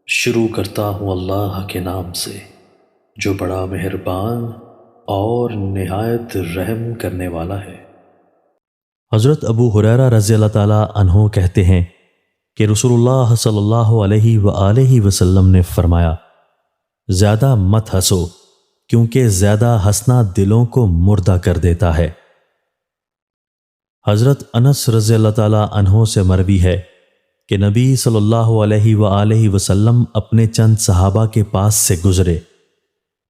شروع کرتا ہوں اللہ کے نام سے جو بڑا مہربان اور نہایت رحم کرنے والا ہے۔ حضرت ابو ہریرہ رضی اللہ تعالیٰ عنہ کہتے ہیں کہ رسول اللہ صلی اللہ علیہ وآلہ وسلم نے فرمایا، زیادہ مت ہنسو کیونکہ زیادہ ہنسنا دلوں کو مردہ کر دیتا ہے۔ حضرت انس رضی اللہ تعالیٰ عنہ سے مروی ہے کہ نبی صلی اللہ علیہ وآلہ وسلم اپنے چند صحابہ کے پاس سے گزرے۔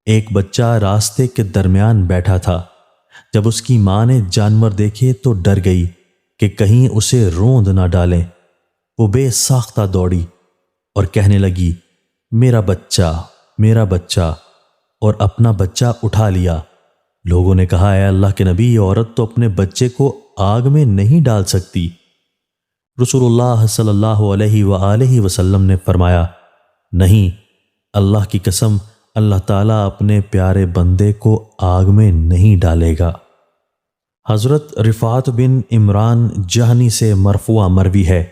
ایک بچہ راستے کے درمیان بیٹھا تھا۔ جب اس کی ماں نے جانور دیکھے تو ڈر گئی کہ کہیں اسے روند نہ ڈالیں۔ وہ بے ساختہ دوڑی اور کہنے لگی، میرا بچہ، اور اپنا بچہ اٹھا لیا۔ لوگوں نے کہا، اے اللہ کے نبی، عورت تو اپنے بچے کو آگ میں نہیں ڈال سکتی۔ رسول اللہ صلی اللہ علیہ وآلہ وسلم نے فرمایا، نہیں، اللہ کی قسم، اللہ تعالیٰ اپنے پیارے بندے کو آگ میں نہیں ڈالے گا۔ حضرت رفاعت بن عمران جہنی سے مرفوع مروی ہے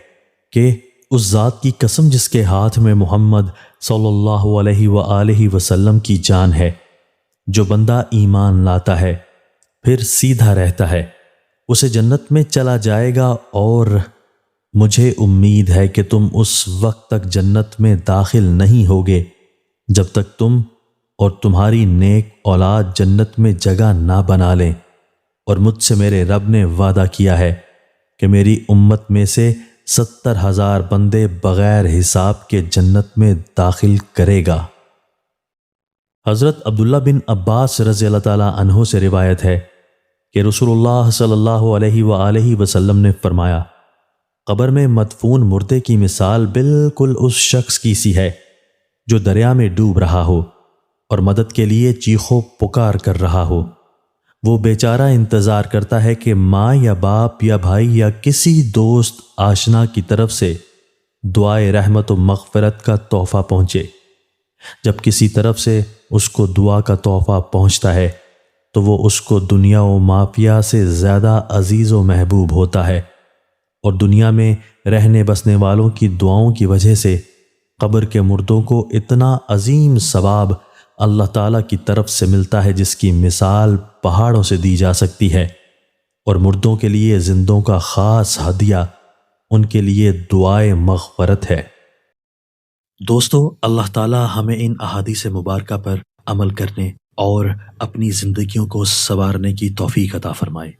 کہ اس ذات کی قسم جس کے ہاتھ میں محمد صلی اللہ علیہ وآلہ وسلم کی جان ہے، جو بندہ ایمان لاتا ہے پھر سیدھا رہتا ہے، اسے جنت میں چلا جائے گا، اور مجھے امید ہے کہ تم اس وقت تک جنت میں داخل نہیں ہوگے جب تک تم اور تمہاری نیک اولاد جنت میں جگہ نہ بنا لیں، اور مجھ سے میرے رب نے وعدہ کیا ہے کہ میری امت میں سے 70,000 بندے بغیر حساب کے جنت میں داخل کرے گا۔ حضرت عبداللہ بن عباس رضی اللہ تعالیٰ عنہ سے روایت ہے کہ رسول اللہ صلی اللہ علیہ وآلہ وسلم نے فرمایا، قبر میں مدفون مردے کی مثال بالکل اس شخص کی سی ہے جو دریا میں ڈوب رہا ہو اور مدد کے لیے چیخو پکار کر رہا ہو۔ وہ بیچارہ انتظار کرتا ہے کہ ماں یا باپ یا بھائی یا کسی دوست آشنا کی طرف سے دعائے رحمت و مغفرت کا تحفہ پہنچے۔ جب کسی طرف سے اس کو دعا کا تحفہ پہنچتا ہے تو وہ اس کو دنیا و مافیا سے زیادہ عزیز و محبوب ہوتا ہے، اور دنیا میں رہنے بسنے والوں کی دعاؤں کی وجہ سے قبر کے مردوں کو اتنا عظیم ثواب اللہ تعالیٰ کی طرف سے ملتا ہے جس کی مثال پہاڑوں سے دی جا سکتی ہے، اور مردوں کے لیے زندوں کا خاص ہدیہ ان کے لیے دعائے مغفرت ہے۔ دوستو، اللہ تعالیٰ ہمیں ان احادیث مبارکہ پر عمل کرنے اور اپنی زندگیوں کو سنوارنے کی توفیق عطا فرمائے۔